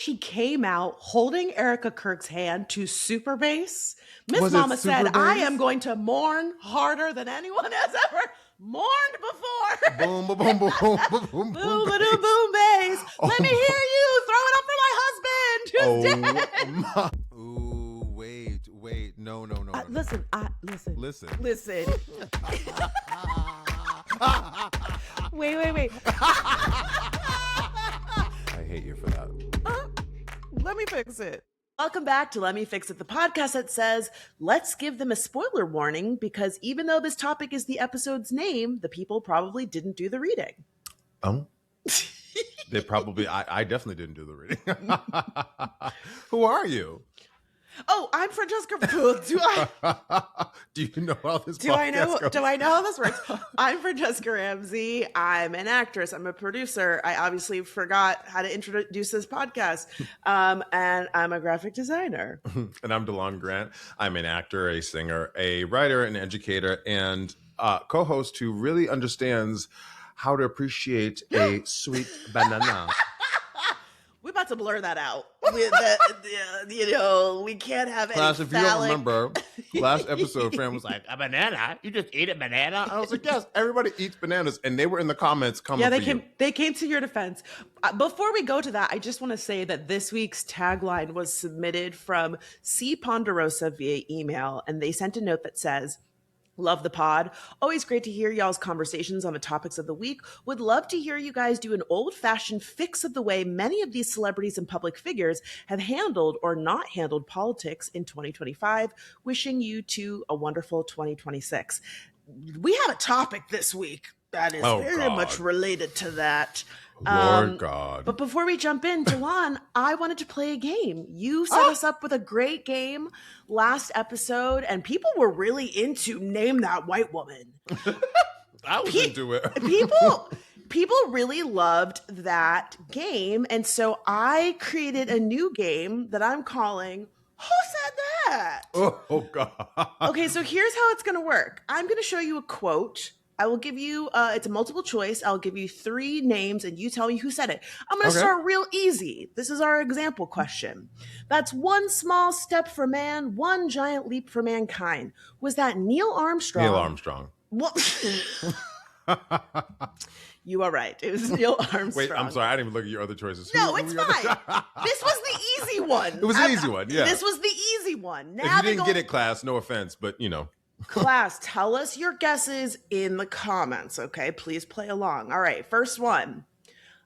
She came out holding Erica Kirk's hand to super bass. Miss Was it Mama super said, I bass? am going to mourn harder than anyone has ever mourned before. Boom, boom, boom, boom, boom, boom, Boom, boom, ba bass. boom, bass. Oh Let me hear you throw it up for my husband who's dead. my. Ooh, wait. No. Listen. Listen. Wait. I hate you for that. Let me fix it. Welcome back to Let Me Fix It, the podcast that says, let's give them a spoiler warning, because even though this topic is the episode's name, the people probably didn't do the reading. They probably, I definitely didn't do the reading. Who are you? Oh, I'm Francesca. Do you know how this Do I know how this works? goes? I'm Francesca Ramsey. I'm an actress. I'm a producer. I obviously forgot how to introduce this podcast. And I'm a graphic designer. And I'm DeLon Grant. I'm an actor, a singer, a writer, an educator, and co-host who really understands how to appreciate a sweet banana. We're about to blur that out. We can't have Class, any if you don't phallic... remember, last episode, Fran was like, a banana? You just ate a banana? I was like, yes, everybody eats bananas. And they were in the comments coming for you. They came to your defense. Before we go to that, I just want to say that this week's tagline was submitted from C. Ponderosa via email, and they sent a note that says, love the pod. Always great to hear y'all's conversations on the topics of the week. Would love to hear you guys do an old-fashioned fix of the way many of these celebrities and public figures have handled or not handled politics in 2025. Wishing you two a wonderful 2026. We have a topic this week that is very much related to that. Lord God. But before we jump in, DeLon, I wanted to play a game. You set us up with a great game last episode, and people were really into Name That White Woman. I was into it. People really loved that game, and so I created a new game that I'm calling Who Said That? Oh God. Okay, so here's how it's going to work. I'm going to show you a quote. I will give you, it's a multiple choice. I'll give you 3 names and you tell me who said it. I'm going to start real easy. This is our example question. That's one small step for man, one giant leap for mankind. Was that Neil Armstrong? Neil Armstrong. Well, you are right. It was Neil Armstrong. Wait, I'm sorry. I didn't even look at your other choices. No, it's fine. This was the easy one. It was the easy one, yeah. This was the easy one. Now if you didn't get it, class, no offense, but you know. Class, tell us your guesses in the comments, okay? Please play along. All right, first one.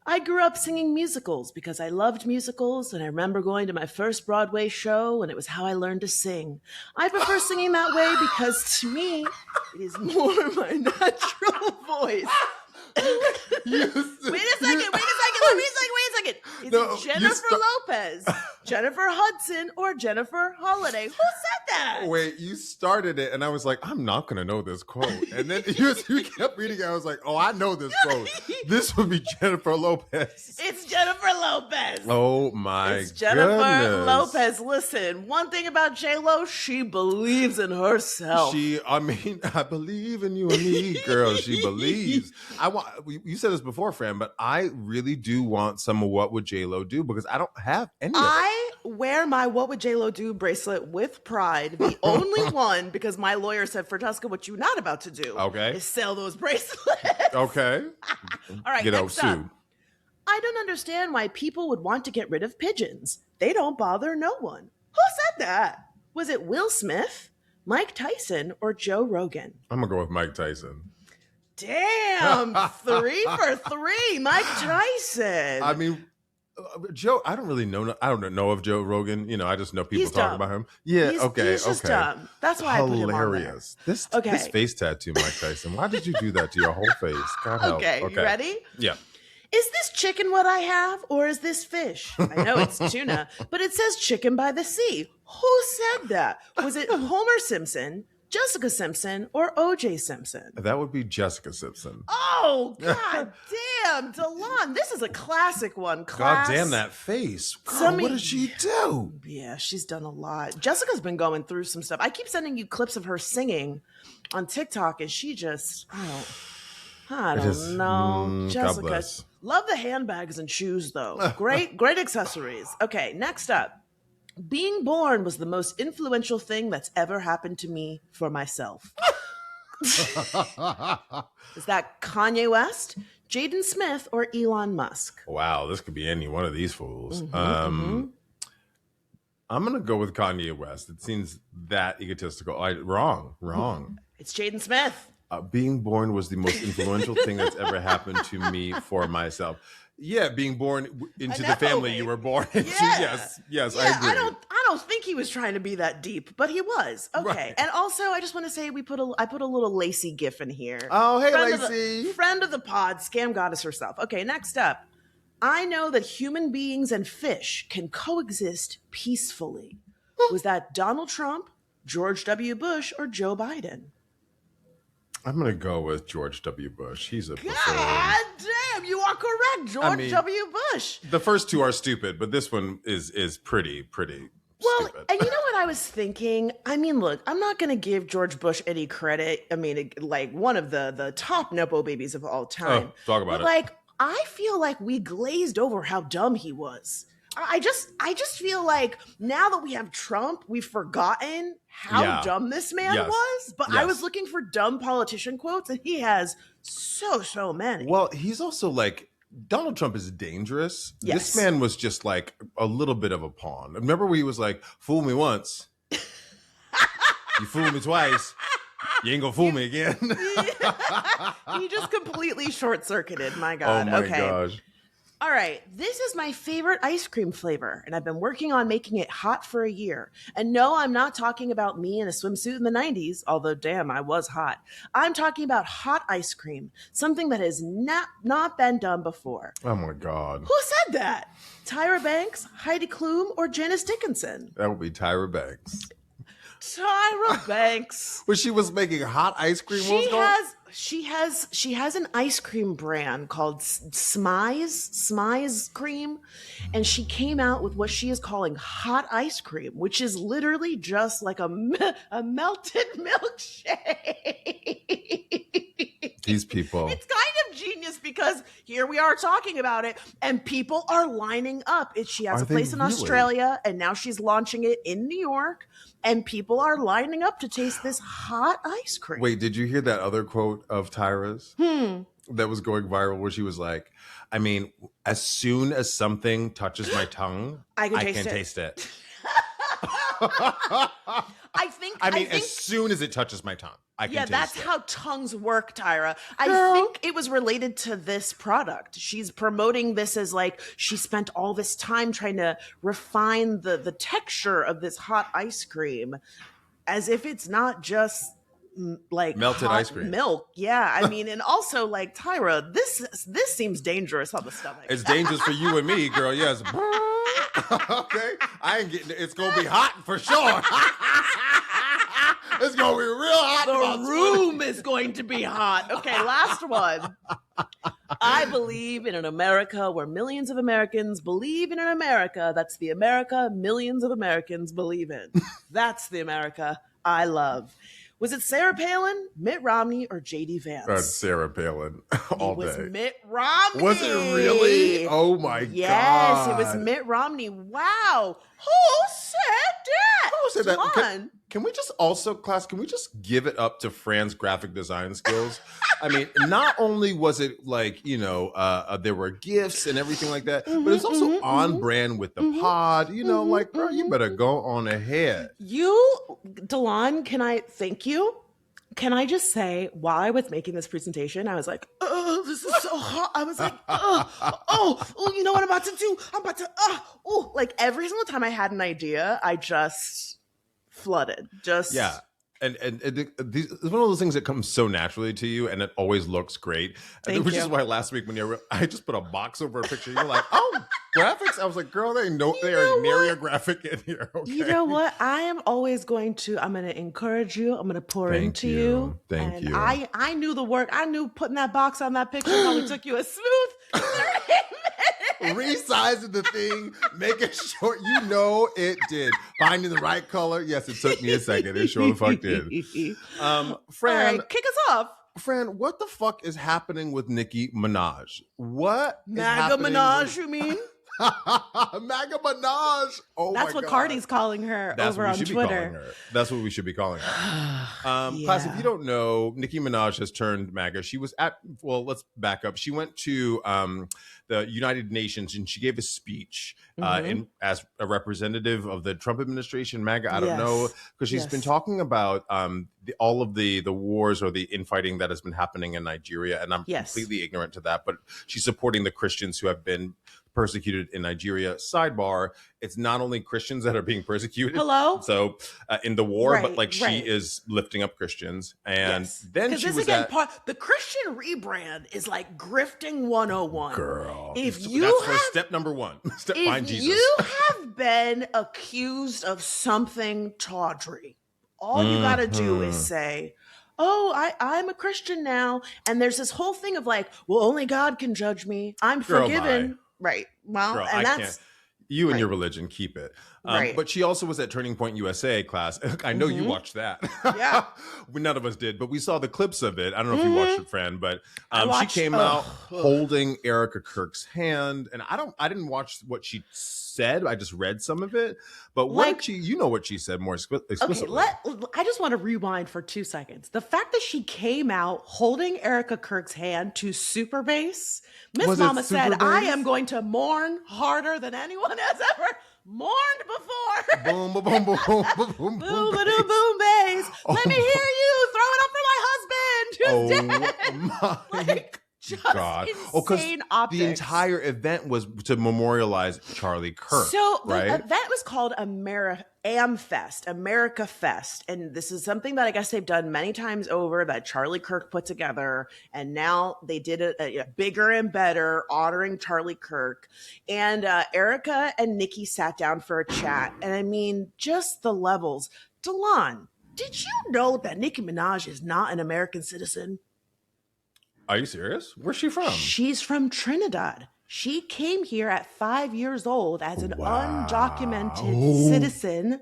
I grew up singing musicals because I loved musicals, and I remember going to my first Broadway show, and it was how I learned to sing. I prefer singing that way because, to me, it is more my natural voice. Wait a second. Is it Jennifer Lopez, Jennifer Hudson, or Jennifer Holiday? Who said that? Wait, you started it, and I was like, I'm not going to know this quote. And then you kept reading it. I was like, oh, I know this quote. This would be Jennifer Lopez. It's Jennifer Lopez. Oh, my It's Jennifer goodness. Lopez. Listen, one thing about J-Lo, she believes in herself. I believe in you and me, girl. She believes. You said this before, Fran, but I really do want some of What Would J-Lo Do, because I don't have any of it. I wear my What Would J-Lo Do bracelet with pride. The only one, because my lawyer said, Francesca, what you're not about to do is sell those bracelets. Okay. All right, next sued. up. I don't understand why people would want to get rid of pigeons. They don't bother no one. Who said that? Was it Will Smith, Mike Tyson, or Joe Rogan? I'm going to go with Mike Tyson. Damn, 3 for 3, Mike Tyson. I mean, Joe, I don't really know. I don't know of Joe Rogan. You know, I just know people talk about him. Yeah, He's just dumb. That's why I put him on there. This face tattoo, Mike Tyson. Why did you do that to your whole face? God help. Okay, you ready? Yeah. Is this chicken what I have, or is this fish? I know it's tuna, but it says chicken by the sea. Who said that? Was it Homer Simpson, Jessica Simpson, or O.J. Simpson? That would be Jessica Simpson. Oh, god damn, DeLon. This is a classic one. Class. God damn that face. Girl, what did she do? Yeah, she's done a lot. Jessica's been going through some stuff. I keep sending you clips of her singing on TikTok, and she just, I don't know. Jessica, Love the handbags and shoes, though. Great accessories. Okay, next up. Being born was the most influential thing that's ever happened to me for myself. Is that Kanye West, Jaden Smith, or Elon Musk? Wow, this could be any one of these fools. I'm gonna go with Kanye West. It seems that egotistical. Wrong. It's Jaden Smith. Being born was the most influential thing that's ever happened to me for myself. Yeah, being born into the family you were born into. Yes, yeah, I agree. I don't think he was trying to be that deep, but he was. Okay. Right. And also I just want to say I put a little Lacey gif in here. Oh, hey, Lacey. Friend of the pod, scam goddess herself. Okay, next up. I know that human beings and fish can coexist peacefully. Was that Donald Trump, George W. Bush, or Joe Biden? I'm going to go with George W. Bush. He's a God damn, you are correct. George W. Bush. The first two are stupid, but this one is pretty stupid. And you know what I was thinking? I mean, look, I'm not going to give George Bush any credit. I mean, like one of the top Nepo babies of all time. Oh, talk about it. Like, I feel like we glazed over how dumb he was. I just feel like now that we have Trump, we've forgotten how dumb this man was. But I was looking for dumb politician quotes, and he has so many. Well, he's also like, Donald Trump is dangerous. Yes. This man was just like a little bit of a pawn. Remember where he was like, fool me once. You fool me twice. You ain't gonna fool me again. He just completely short-circuited. My God. Oh my gosh. All right, this is my favorite ice cream flavor, and I've been working on making it hot for a year. And no, I'm not talking about me in a swimsuit in the 90s, although damn, I was hot. I'm talking about hot ice cream, something that has not been done before. Oh my God. Who said that? Tyra Banks, Heidi Klum, or Janice Dickinson? That would be Tyra Banks. Tyra Banks. When she was making hot ice cream? She has an ice cream brand called Smize Cream, and she came out with what she is calling hot ice cream, which is literally just like a melted milkshake. These people. It's kind of genius because here we are talking about it, and people are lining up. She has a place in Australia, and now she's launching it in New York. And people are lining up to taste this hot ice cream. Wait, did you hear that other quote of Tyra's that was going viral where she was like, I mean, as soon as something touches my tongue, I can taste it. I think as soon as it touches my tongue, I can taste it. Yeah, that's how tongues work, Tyra. I think it was related to this product. She's promoting this as like she spent all this time trying to refine the texture of this hot ice cream as if it's not just like melted ice cream milk. Yeah, I mean, and also like Tyra, this seems dangerous on the stomach. It's dangerous for you and me, girl. Yes. Okay, I ain't getting it. It's gonna be hot for sure. It's gonna be real hot. The room is going to be hot. Okay, last one. I believe in an America where millions of Americans believe in an America that's the America millions of Americans believe in. That's the America I love. Was it Sarah Palin, Mitt Romney, or J.D. Vance? Sarah Palin all day. It was Mitt Romney. Was it really? Oh my God. Yes, it was Mitt Romney. Wow. Who said that? Who said that? Can we just also, class, can we just give it up to Fran's graphic design skills? I mean, not only was it like, you know, there were gifts and everything like that, but it's also on brand with the pod, you know, like, bro, you better go on ahead. Delon, can I thank you? Can I just say, while I was making this presentation, I was like, oh, this is so hot. I was like, oh, you know what I'm about to do? I'm about to, like every single time I had an idea, I just flooded. Yeah. And it's one of those things that comes so naturally to you, and it always looks great. Which is why last week when I just put a box over a picture, you're like, oh, graphics. I was like, girl, they are nary a graphic in here. Okay? You know what? I'm going to encourage you. I'm going to pour into you. Thank you. I knew the work. I knew putting that box on that picture probably took you a smooth 30 minutes. Resizing the thing, making sure, you know it did. Finding the right color. Yes, it took me a second. It sure the fuck did. Fran. All right, kick us off. Fran, what the fuck is happening with Nicki Minaj? What is MAGA happening Minaj, you mean? MAGA Minaj. Oh That's my what God. Cardi's calling her That's over what we on should Twitter. be calling her. That's what we should be calling her. Class, if Yeah. you don't know, Nicki Minaj has turned MAGA. She was at, well, let's back up. She went to the United Nations and she gave a speech as a representative of the Trump administration, MAGA. I don't know, because she's been talking about all of the wars or the infighting that has been happening in Nigeria. And I'm completely ignorant to that, but she's supporting the Christians who have been persecuted in Nigeria. Sidebar, it's not only Christians that are being persecuted. Hello? So in the war, but like she is lifting up Christians. And then she was the Christian rebrand is like grifting 101. Girl. If that's you her step number one. Find Jesus. You have been accused of something tawdry, all you got to do is say, oh, I'm a Christian now. And there's this whole thing of like, well, only God can judge me. I'm forgiven. Bye. Right. Well, Girl, and I that's can't. You and your religion, keep it. But she also was at Turning Point USA class. I know you watched that. Yeah. None of us did, but we saw the clips of it. I don't know if you watched it, Fran, but she came out holding Erica Kirk's hand. And I didn't watch what she said. I just read some of it. But what did you know what she said more explicitly. Okay, I just want to rewind for 2 seconds. The fact that she came out holding Erica Kirk's hand to Super Bass, Miss Mama said, I am going to mourn harder than anyone has ever mourned before. Boom, boom, boom, boom, boom, boom, boom, boom, boom, bass. Let me hear you throw it up for my husband who's dead. My God. Insane optics. The entire event was to memorialize Charlie Kirk. So the event was called AmFest, America Fest. And this is something that I guess they've done many times over that Charlie Kirk put together. And now they did it bigger and better, honoring Charlie Kirk. And Erica and Nicki sat down for a chat. And I mean, just the levels. Delon, did you know that Nicki Minaj is not an American citizen? Are you serious? Where's she from? She's from Trinidad. She came here at 5 years old as an undocumented citizen.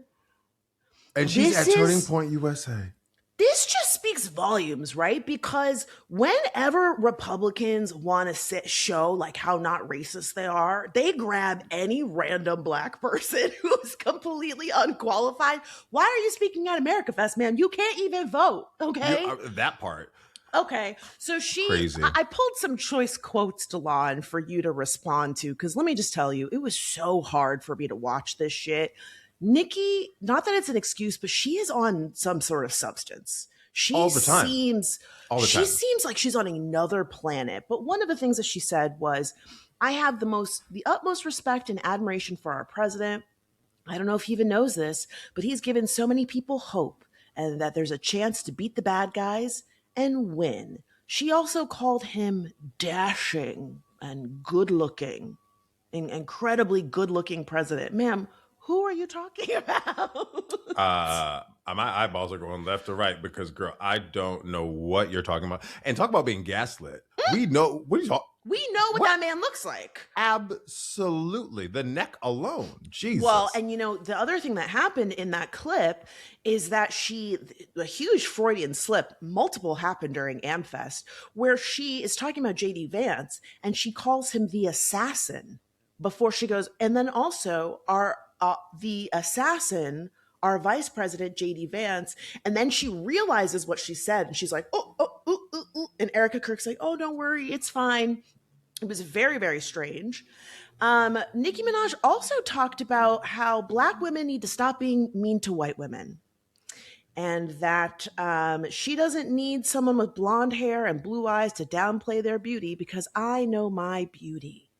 And she's at Turning Point USA. This just speaks volumes, right? Because whenever Republicans want to show like how not racist they are, they grab any random Black person who's completely unqualified. Why are you speaking at America Fest, man? You can't even vote, okay? That part. Okay, so I pulled some choice quotes, Delon, for you to respond to, because let me just tell you, it was so hard for me to watch this shit. Nicki, not that it's an excuse, but she is on some sort of substance. All the time. She seems like she's on another planet. But one of the things that she said was, I have the utmost respect and admiration for our president. I don't know if he even knows this, but he's given so many people hope and that there's a chance to beat the bad guys and win. She also called him dashing and good-looking, an incredibly good-looking president. Ma'am, who are you talking about? My eyeballs are going left to right because, girl, I don't know what you're talking about. And talk about being gaslit. We know. What are you talking? We know what that man looks like. Absolutely. The neck alone. Jesus. Well, and the other thing that happened in that clip is that a huge Freudian slip, multiple happened during AmFest, where she is talking about JD Vance and she calls him the assassin before she goes, and then also the assassin, our vice president, JD Vance. And then she realizes what she said and she's like, and Erica Kirk's like, oh, don't worry, it's fine. It was very, very strange. Nicki Minaj also talked about how Black women need to stop being mean to white women. And that she doesn't need someone with blonde hair and blue eyes to downplay their beauty because I know my beauty.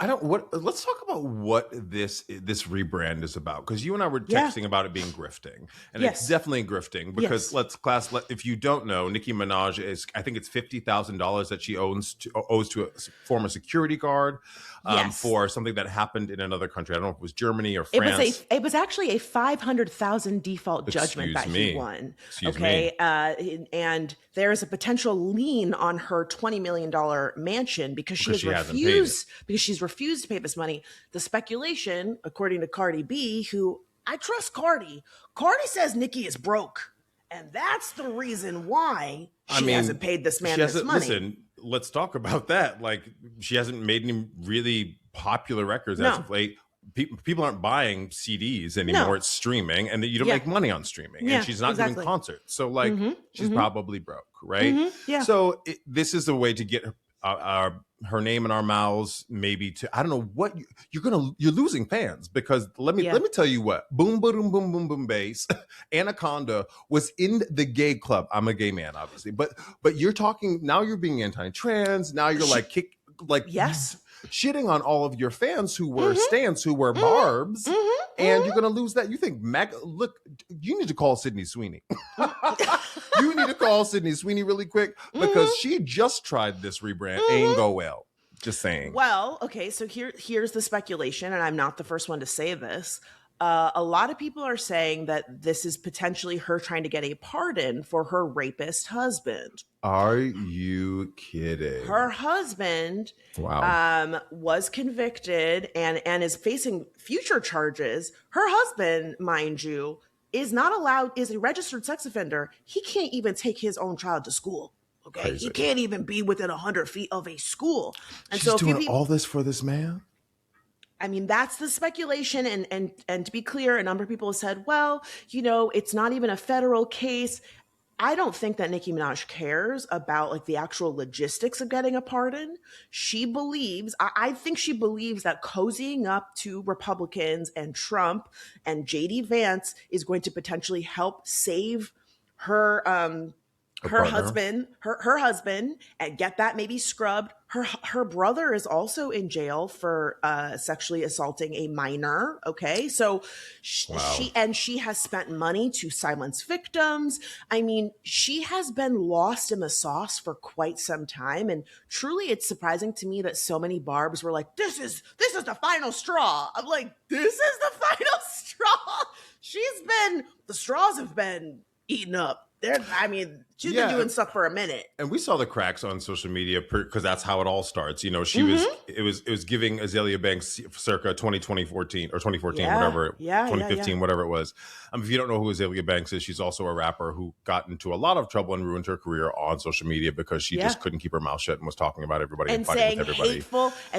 Let's talk about what this rebrand is about, because you and I were texting about it being grifting, and it's definitely grifting because if you don't know, Nicki Minaj I think it's $50,000 that she owes to a former security guard for something that happened in another country. I don't know if it was Germany or France. It was actually a $500,000 default judgment that he won. And there is a potential lien on her $20 million mansion because she's refused to pay this money. The speculation, according to Cardi B, who I trust Cardi says Nicki is broke And that's the reason why she hasn't paid this man this money. Listen, let's talk about that. Like, she hasn't made any really popular records as of late. People aren't buying CDs anymore. No. It's streaming, and you don't make money on streaming. And she's not doing concerts. So, like, she's probably broke, right? Yeah. So this is the way to get her name in our mouths, maybe to, I don't know what you're losing fans, because let me tell you what, boom boom boom boom boom bass Anaconda was in the gay club. I'm a gay man, obviously, but you're talking now, you're being anti-trans, now you're shitting on all of your fans who were stans, who were barbs, and you're gonna lose that. You think look, you need to call Sydney Sweeney. You need to call Sydney Sweeney really quick, because she just tried this rebrand. Ain't go well. Just saying. Well, okay, so here's the speculation, and I'm not the first one to say this. A lot of people are saying that this is potentially her trying to get a pardon for her rapist husband. Are you kidding? Her husband was convicted and is facing future charges. Her husband, mind you, is not allowed, is a registered sex offender. He can't even take his own child to school. Okay, crazy. He can't even be within 100 feet of a school. And she's doing all this for this man? I mean, that's the speculation. And to be clear, a number of people have said, well, you know, it's not even a federal case. I don't think that Nicki Minaj cares about like the actual logistics of getting a pardon. She believes, I think she believes that cozying up to Republicans and Trump and JD Vance is going to potentially help save her husband, her husband, and get that maybe scrubbed. Her brother is also in jail for sexually assaulting a minor. Okay, so she has spent money to silence victims. I mean, she has been lost in the sauce for quite some time, and truly, it's surprising to me that so many barbs were like, "This is the final straw." I'm like, "This is the final straw." The straws have been eaten up. She's been doing stuff for a minute. And we saw the cracks on social media because that's how it all starts. You know, it was giving Azealia Banks circa 2014 or 2014, whatever, 2015, whatever it was. If you don't know who Azealia Banks is, she's also a rapper who got into a lot of trouble and ruined her career on social media because she just couldn't keep her mouth shut and was talking about everybody and fighting with everybody.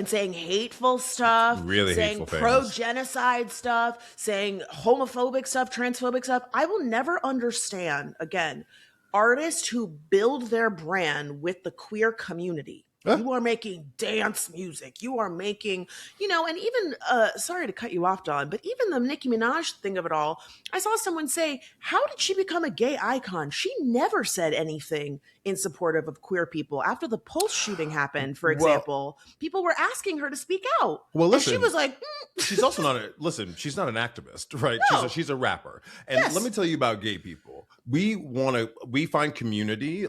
Saying hateful stuff. Really saying hateful things. Pro-genocide stuff, saying homophobic stuff, transphobic stuff. I will never understand, again, artists who build their brand with the queer community. You are making dance music. You are making, and even, sorry to cut you off, Dawn, but even the Nicki Minaj thing of it all, I saw someone say, how did she become a gay icon? She never said anything in supportive of queer people. After the Pulse shooting happened, for example, people were asking her to speak out. Well, listen, and she was like, she's also she's not an activist, right? No. She's a rapper. And let me tell you about gay people. We find community,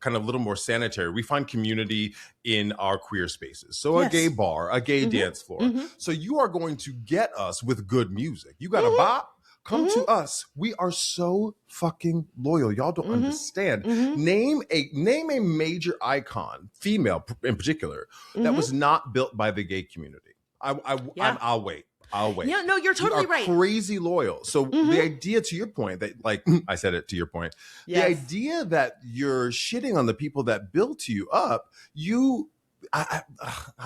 kind of a little more sanitary. We find community in our queer spaces. So a gay bar, a gay dance floor. So you are going to get us with good music. You got a bop? Come to us. We are so fucking loyal. Y'all don't understand. Name a major icon, female in particular, that was not built by the gay community. I'll wait. Yeah, no, you're totally right. Crazy loyal. So the idea, to your point, that I said it to your point, the idea that you're shitting on the people that built you up, I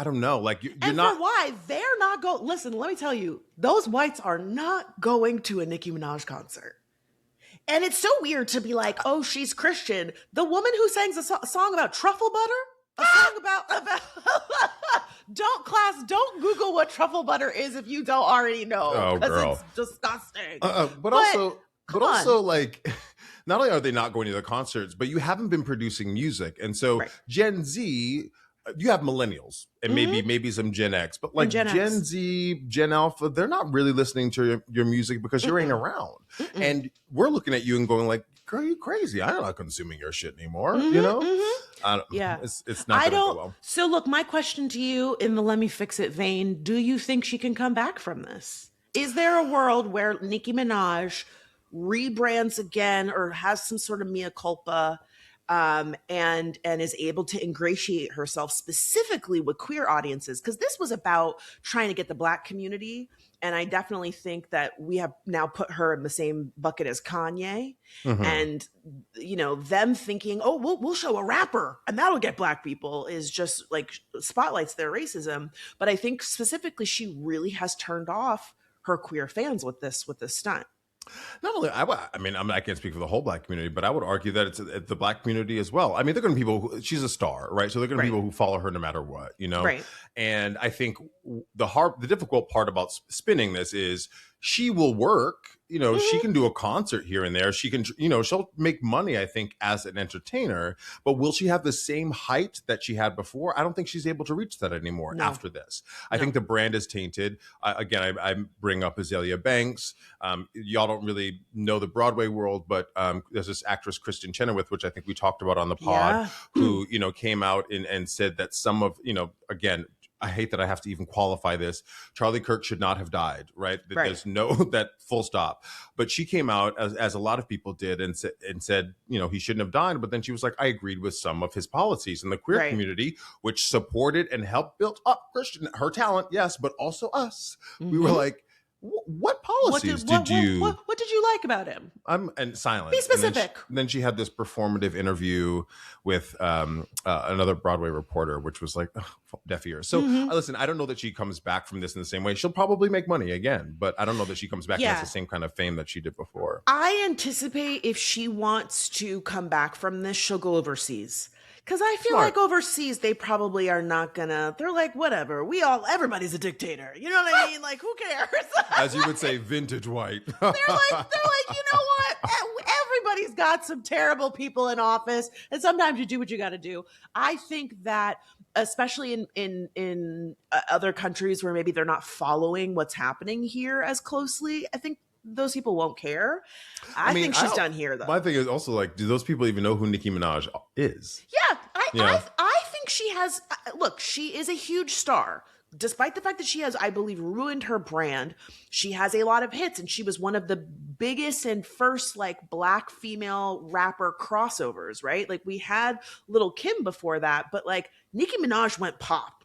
don't know. Like you're not. For why they're not going? Listen, let me tell you, those whites are not going to a Nicki Minaj concert. And it's so weird to be like, oh, she's Christian. The woman who sings a song about truffle butter. A song about don't Google what truffle butter is if you don't already know. Oh, girl. It's disgusting. But also, like, not only are they not going to the concerts, but you haven't been producing music. And so Gen Z, you have millennials and maybe some Gen X, but like Gen Z, Gen Alpha, they're not really listening to your music because you ain't around. And we're looking at you and going like, girl, you crazy. I'm not consuming your shit anymore. You know? It's not going to go well. So look, my question to you in the Let Me Fix It vein, do you think she can come back from this? Is there a world where Nicki Minaj rebrands again or has some sort of mea culpa and is able to ingratiate herself specifically with queer audiences, because this was about trying to get the Black community. And I definitely think that we have now put her in the same bucket as Kanye. And, you know, them thinking, oh, we'll show a rapper and that'll get Black people, is just like spotlights their racism. But I think specifically she really has turned off her queer fans with this stunt. Not only, I mean, I can't speak for the whole Black community, but I would argue that it's the Black community as well. I mean, they're going to be people who, she's a star, right? So they're going to be people who follow her no matter what, you know? Right. And I think the difficult part about spinning this is she will work, you know, she can do a concert here and there. She can, you know, she'll make money, I think, as an entertainer, but will she have the same height that she had before? I don't think she's able to reach that anymore after this. I think the brand is tainted. Again, I bring up Azalea Banks. Y'all don't really know the Broadway world, but there's this actress, Kristen Chenoweth, which I think we talked about on the pod, who, you know, came out and said that some of, you know, again, I hate that I have to even qualify this. Charlie Kirk should not have died, right? There's no, that full stop. But she came out, as a lot of people did, and said, you know, he shouldn't have died. But then she was like, I agreed with some of his policies in the queer community, which supported and helped build up Christian, her talent, yes, but also us. We were like, what policies did you... What did you like about him? And silent. Be specific. And then she had this performative interview with another Broadway reporter, which was like, deaf ears. So listen, I don't know that she comes back from this in the same way. She'll probably make money again, but I don't know that she comes back and has the same kind of fame that she did before. I anticipate if she wants to come back from this, she'll go overseas. Because I feel like overseas, they probably are not gonna, they're like, whatever, everybody's a dictator. You know what I mean? Like, who cares? As you would say, vintage white. they're like, you know what? Everybody's got some terrible people in office. And sometimes you do what you got to do. I think that, especially in other countries where maybe they're not following what's happening here as closely, I think those people won't care. I think she's done here, though. My thing is also like, do those people even know who Nicki Minaj is? Yeah, I think she has. Look, she is a huge star. Despite the fact that she has, I believe, ruined her brand, she has a lot of hits, and she was one of the biggest and first like Black female rapper crossovers, right? Like we had Lil' Kim before that, but like Nicki Minaj went pop.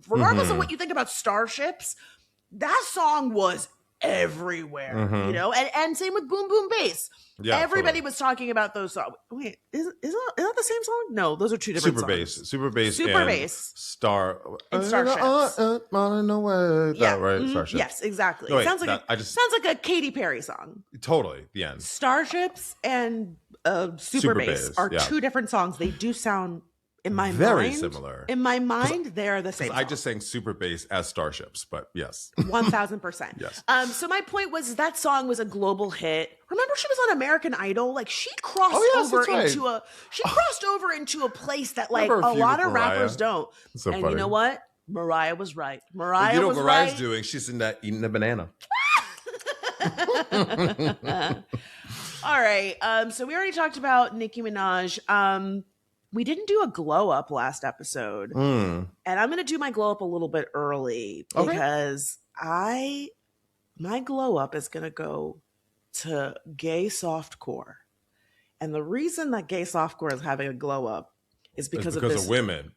Regardless of what you think about Starships, that song was everywhere, you know, and same with Boom Boom Bass. Yeah, everybody was talking about those songs. Wait, is that the same song? No, those are two different songs. Super Bass, and Starships. Right? Starships. Yes, exactly. No, it sounds like a Katy Perry song. Totally, the end. Starships and Super Bass are two different songs. They do sound, in my very mind, similar. In my mind, they're the same. I just sang Super Bass as Starships, but yes. 1000%. Yes. So my point was that song was a global hit. Remember, she was on American Idol. Like she crossed over into a place that like a lot of rappers don't. So and funny. You know what? Mariah was right. You know what Mariah's doing? She's in that eating a banana. All right. So we already talked about Nicki Minaj. We didn't do a glow up last episode. And I'm going to do my glow up a little bit early because my glow up is going to go to gay softcore. And the reason that gay softcore is having a glow up is because of women.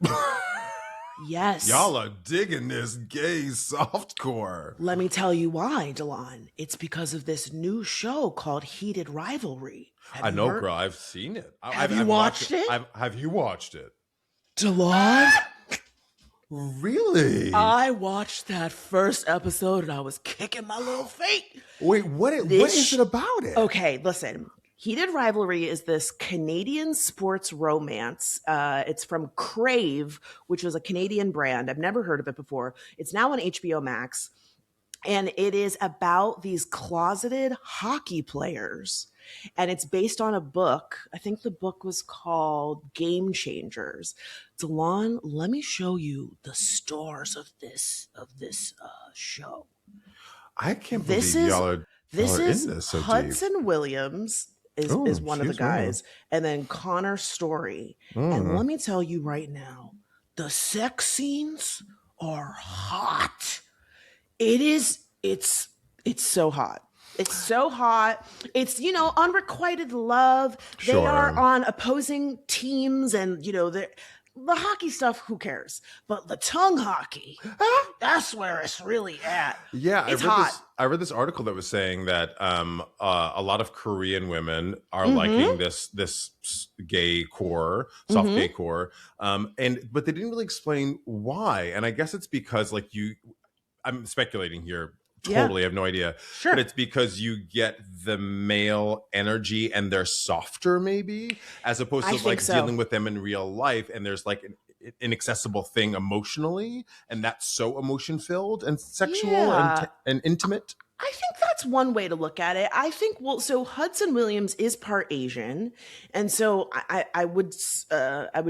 Yes. Y'all are digging this gay softcore. Let me tell you why, Delon. It's because of this new show called Heated Rivalry. I know, girl. I've seen it. Have you watched it? Have you watched it? Delon? Really? I watched that first episode and I was kicking my little feet. Wait, what is it about it? Okay, listen. Heated Rivalry is this Canadian sports romance. It's from Crave, which was a Canadian brand. I've never heard of it before. It's now on HBO Max. And it is about these closeted hockey players. And it's based on a book. I think the book was called Game Changers. Delon, let me show you the stars of this show. I can't believe y'all are in this so Hudson deep. Williams is one of the guys. And then Connor Story. And let me tell you right now, the sex scenes are hot. It's so hot. It's so hot. It's, unrequited love. They are Sure. on opposing teams and, the hockey stuff, who cares? But the tongue hockey, that's where it's really at. Yeah, It's hot. I read this article that was saying that a lot of Korean women are Mm-hmm. liking this gay core, soft Mm-hmm. gay core, but they didn't really explain why. And I guess it's because I'm speculating here. Yeah, Totally, I have no idea. But sure. it's because you get the male energy and they're softer, maybe, as opposed I to think like so. dealing with them in real life. And there's like an inaccessible thing emotionally, and that's so emotion filled and sexual Yeah. and intimate. I think that's one way to look at it. I think, well, so Hudson Williams is part Asian, and so I would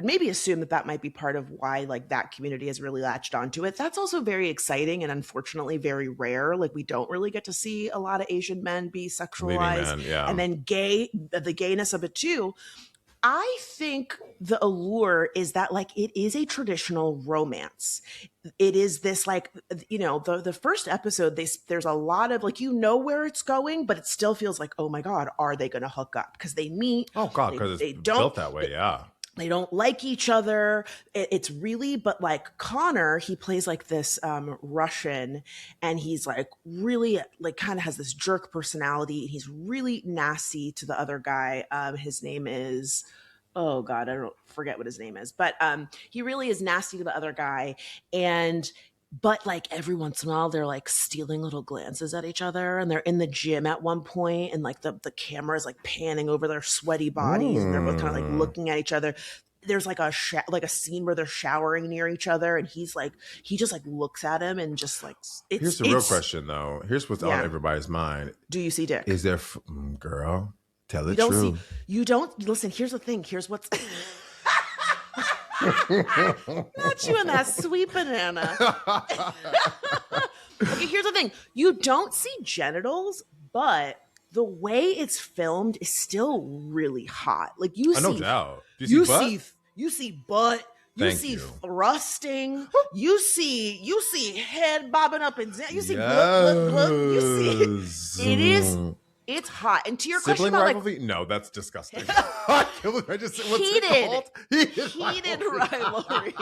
maybe assume that that might be part of why like that community has really latched onto it. That's also very exciting and unfortunately very rare. Like we don't really get to see a lot of Asian men be Leading sexualized, man, yeah. and then the gayness of it too. I think the allure is that like it is a traditional romance. It is this like the first episode there's a lot of like where it's going, but it still feels like, oh my god, are they going to hook up? Because they meet, Oh God, they because they it's don't built that way. Yeah. they don't like each other. It's really, but like Connor, he plays like this Russian, and he's like really like kind of has this jerk personality. He's really nasty to the other guy. His name is, oh god, I don't forget what his name is, but he really is nasty to the other guy. And but like every once in a while they're like stealing little glances at each other, and they're in the gym at one point, and like the camera is like panning over their sweaty bodies, and they're both kind of like Mm. looking at each other. There's like like a scene where they're showering near each other, and he just like looks at him and just like Here's the real it's question, though. Here's what's on yeah. everybody's mind: Do you see dick? is there, girl? Tell the You don't see, truth. you don't listen. Here's the thing. Here's what's not you and that sweet banana. Okay, here's the thing. You don't see genitals, but the way it's filmed is still really hot. Like No doubt. Do you see you butt? see you see butt, you Thank see you. thrusting, you see head bobbing up and down, you see you see it is Yes. it's hot. And to your question Sibling about like rivalry? No, that's disgusting. I just what's it heated called? heated rivalry.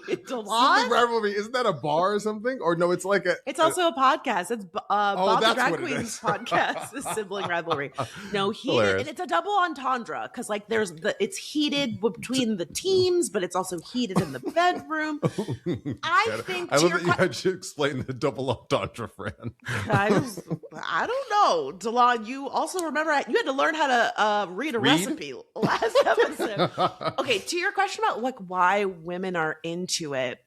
Sibling Delon? rivalry. Isn't that a bar or something? Or no, it's like It's also a podcast. It's Bob the that's Drag what it Queen's is. podcast, the sibling rivalry. No, heated, Hilarious. and it's a double entendre because like it's heated between the teams, but it's also heated in the bedroom. I think I to love your that you had to explain the double entendre, Fran. I don't know, Delon. You also remember you had to learn how to read a recipe last episode. Okay, to your question about like why women are into it,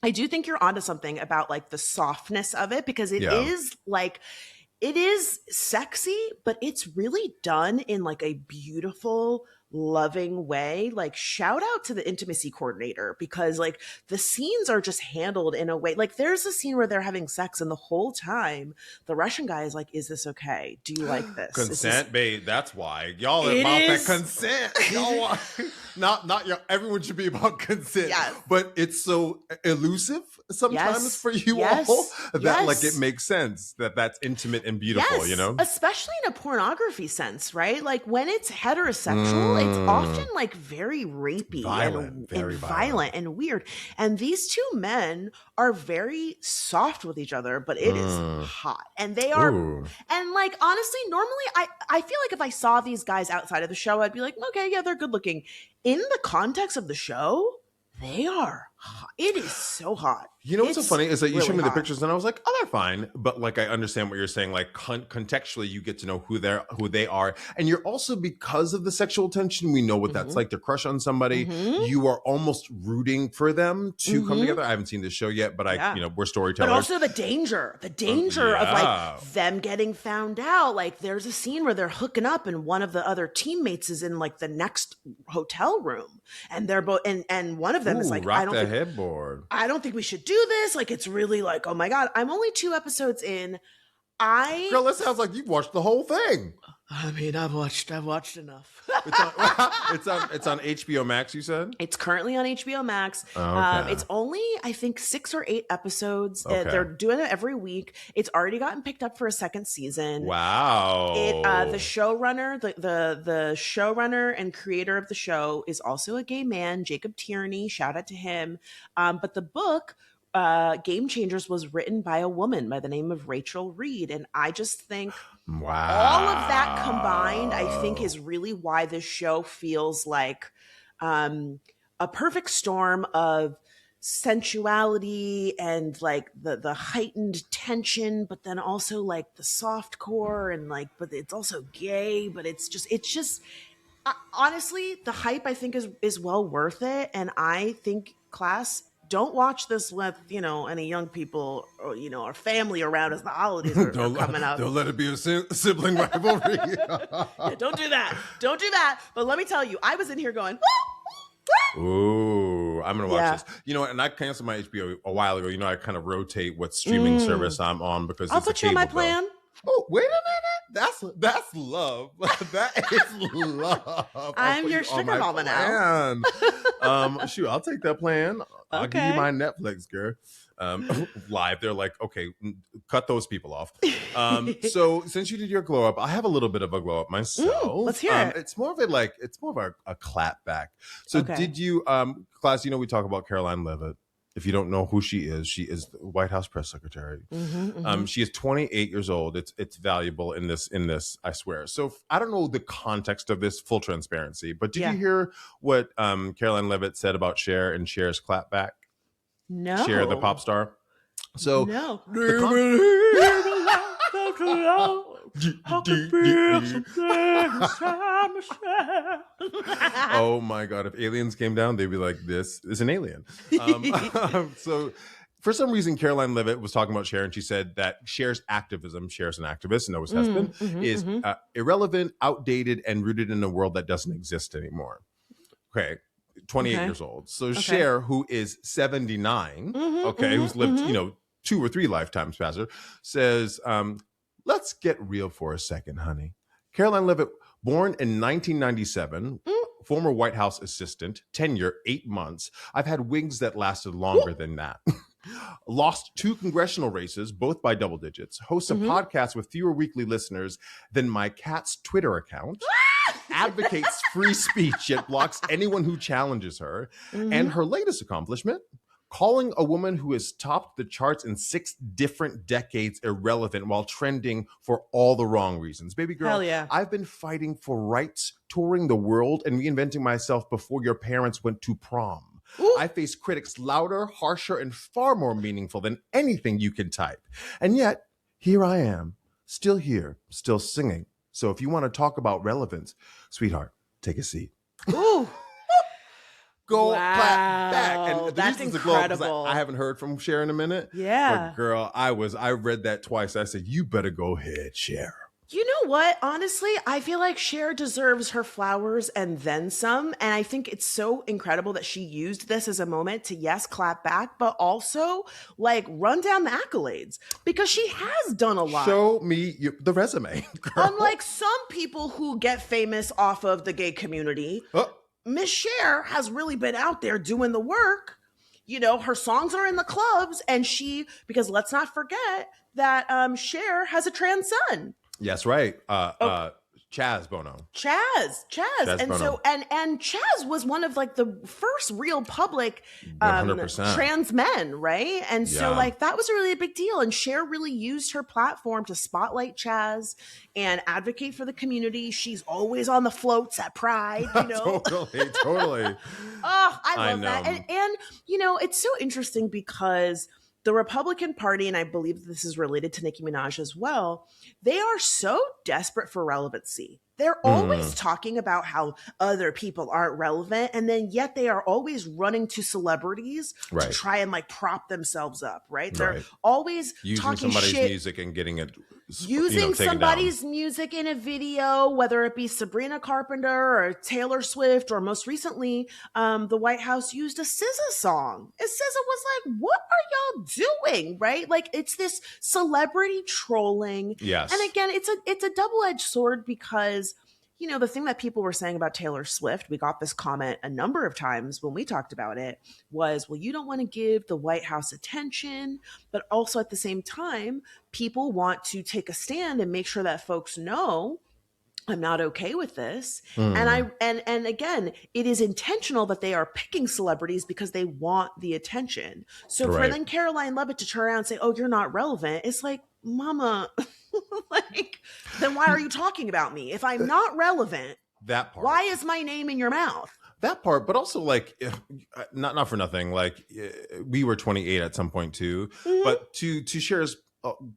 I do think you're onto something about like the softness of it, because it Yeah. is like it is sexy, but it's really done in like a beautiful, loving way. Like shout out to the intimacy coordinator, because like the scenes are just handled in a way. Like there's a scene where they're having sex, and the whole time the Russian guy is like, "Is this okay? Do you like this? Consent, babe. That's why y'all are It about is- that consent. Y'all are, not y'all. Everyone should be about consent. Yes. But it's so elusive sometimes Yes. for you Yes. all that Yes. like it makes sense that that's intimate and beautiful. Yes, You know. especially in a pornography sense, right? Like when it's heterosexual, it's often like very rapey Violent, and very violent and weird. And these two men are very soft with each other, but it is hot. And they are, Ooh. and like honestly, normally I feel like if I saw these guys outside of the show, I'd be like, okay, yeah, they're good looking. In the context of the show, they are hot. It is so hot. You know what's so It's funny is that you really showed me the hot. pictures and I was like, oh, they're fine. But like, I understand what you're saying. Like contextually, you get to know who they are. And you're also, because of the sexual tension, we know what that's like to crush on somebody. You are almost rooting for them to come together. I haven't seen this show yet, but we're storytellers. But also the danger of like them getting found out. Like there's a scene where they're hooking up and one of the other teammates is in like the next hotel room, and they're both and one of them is like, rock the headboard. I don't think we should do this. Like it's really like, oh my god, I'm only 2 episodes in. Girl, that sounds like you've watched the whole thing. I mean, I've watched enough. It's on HBO Max, you said? It's currently on HBO Max. Okay. It's only, I think, 6 or 8 episodes. Okay. They're doing it every week. It's already gotten picked up for a second season. Wow. The showrunner, the showrunner and creator of the show is also a gay man, Jacob Tierney. Shout out to him. But the book, Game Changers, was written by a woman by the name of Rachel Reed. And I just think all of that combined, I think, is really why this show feels like a perfect storm of sensuality and like the heightened tension, but then also like the soft core and like, but it's also gay, but it's just honestly, the hype I think is well worth it. And I think, class, don't watch this with, any young people or, or family around as the holidays are coming up. Don't let it be a sibling rivalry. Yeah, don't do that. Don't do that. But let me tell you, I was in here going, ooh, I'm going to watch this. You know what? And I canceled my HBO a while ago. I kind of rotate what streaming service I'm on because I'll put you on my plan. Oh, wait a minute. That's love. That is love. I'm your sugar mama now. Shoot, I'll take that plan. I'll give you my Netflix, girl. Live. They're like, okay, cut those people off. So since you did your glow up, I have a little bit of a glow up myself. Let's hear it. It's more of a clap back. So did you, class, we talk about Karoline Leavitt. If you don't know who she is the White House press secretary. She is 28 years old. It's valuable in this, I swear. So I don't know the context of this, full transparency, but did you hear what Karoline Leavitt said about Cher and Cher's clapback? No. Cher, the pop star. So no. Oh my God. If aliens came down, they'd be like, this is an alien. So for some reason, Karoline Leavitt was talking about Cher, and she said that Cher's activism, Cher's an activist and always has been, is irrelevant, outdated, and rooted in a world that doesn't exist anymore. Okay. 28 years old. So Cher, who is 79, who's lived, 2 or 3 lifetimes past her, says, let's get real for a second, honey. Karoline Leavitt, born in 1997, former White House assistant, tenure 8 months. I've had wigs that lasted longer than that. Lost 2 congressional races, both by double digits. Hosts a podcast with fewer weekly listeners than my cat's Twitter account. Advocates free speech, yet blocks anyone who challenges her. And her latest accomplishment, calling a woman who has topped the charts in 6 different decades irrelevant while trending for all the wrong reasons. Baby girl, hell yeah. I've been fighting for rights, touring the world, and reinventing myself before your parents went to prom. Ooh. I face critics louder, harsher, and far more meaningful than anything you can type. And yet, here I am, still here, still singing. So if you want to talk about relevance, sweetheart, take a seat. Ooh. Go clap back. And that's incredible. I haven't heard from Cher in a minute. Yeah. But girl, I read that twice. I said, you better go ahead, Cher. You know what? Honestly, I feel like Cher deserves her flowers and then some. And I think it's so incredible that she used this as a moment to, yes, clap back, but also like run down the accolades because she has done a lot. Show me the resume, girl. Unlike some people who get famous off of the gay community, Miss Cher has really been out there doing the work. Her songs are in the clubs, and because let's not forget that Cher has a trans son. Yes, right. Chaz Bono. Chaz. And Bono. So and Chaz was one of like the first real public 100%. Trans men, right? And so like that was really a big deal. And Cher really used her platform to spotlight Chaz and advocate for the community. She's always on the floats at Pride, Totally. Oh, I love that. And it's so interesting because the Republican Party, and I believe this is related to Nicki Minaj as well, they are so desperate for relevancy. They're always talking about how other people aren't relevant, and then yet they are always running to celebrities to try and like prop themselves up, right? They're always using talking somebody's shit, music and getting it, using taken somebody's down. music in a video, whether it be Sabrina Carpenter or Taylor Swift, or most recently, the White House used a SZA song. And SZA was like, "What are y'all doing?" Right? Like, it's this celebrity trolling. Yes. And again, it's a double-edged sword, because the thing that people were saying about Taylor Swift, we got this comment a number of times when we talked about it, was, well, you don't want to give the White House attention, but also at the same time, people want to take a stand and make sure that folks know I'm not okay with this. And again, it is intentional that they are picking celebrities because they want the attention. So for then Karoline Leavitt to turn around and say, "Oh, you're not relevant," it's like, mama, like, then why are you talking about me? If I'm not relevant, that part. Why is my name in your mouth? That part, but also like, not for nothing. Like, we were 28 at some point too, but to Cher's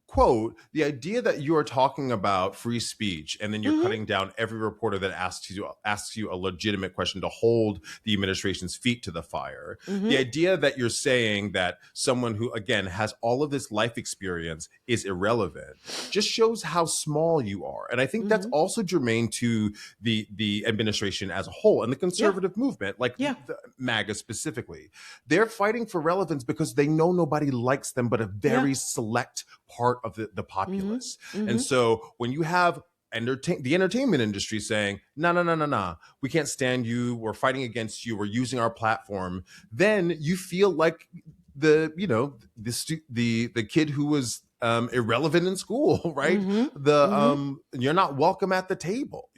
quote, the idea that you are talking about free speech and then you're cutting down every reporter that asks you a legitimate question to hold the administration's feet to the fire. The idea that you're saying that someone who, again, has all of this life experience is irrelevant just shows how small you are. And I think that's also germane to the administration as a whole and the conservative movement, like the MAGA specifically. They're fighting for relevance because they know nobody likes them but a very select part of the populace. And so when you have the entertainment industry saying, no, we can't stand you, we're fighting against you, we're using our platform, then you feel like the kid who was irrelevant in school, right? You're not welcome at the table,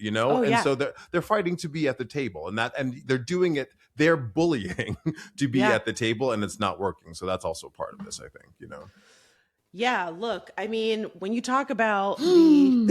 so they're fighting to be at the table, and they're doing it, they're bullying to be at the table, and it's not working. So that's also part of this, I think, Yeah, look, I mean, when you talk about the...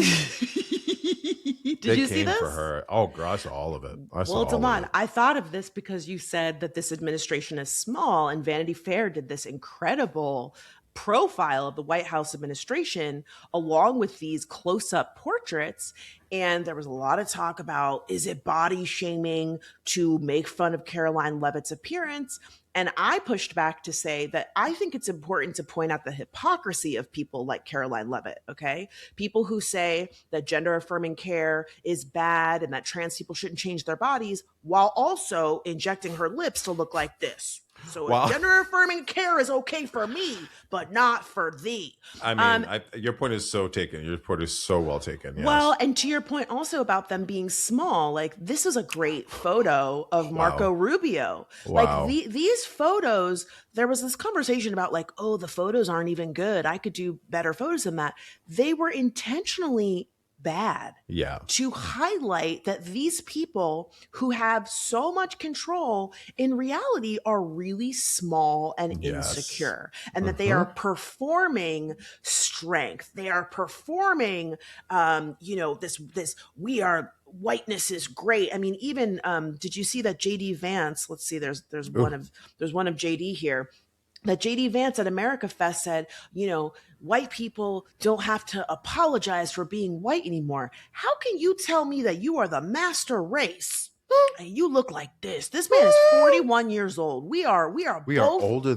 Did you see this? For her. Oh, girl, I saw all of it. Well, Damon, I thought of this because you said that this administration is small, and Vanity Fair did this incredible profile of the White House administration along with these close-up portraits. And there was a lot of talk about, is it body shaming to make fun of Karoline Leavitt's appearance? And I pushed back to say that I think it's important to point out the hypocrisy of people like Karoline Leavitt, okay? People who say that gender affirming care is bad and that trans people shouldn't change their bodies, while also injecting her lips to look like this. So gender affirming care is okay for me, but not for thee. I mean, your point is so taken. Your point is so well taken. Yes. Well, and to your point also about them being small, like, this is a great photo of Marco Rubio. Like, these photos, there was this conversation about like, oh, the photos aren't even good. I could do better photos than that. They were intentionally bad to highlight that these people who have so much control in reality are really small and insecure, and that they are performing strength. They are performing, this we are, whiteness is great. I mean, even did you see that JD Vance? Let's see, there's one of JD here. That JD Vance at America Fest said, white people don't have to apologize for being white anymore. How can you tell me that you are the master race and you look like this? This man is 41 years old. We are both older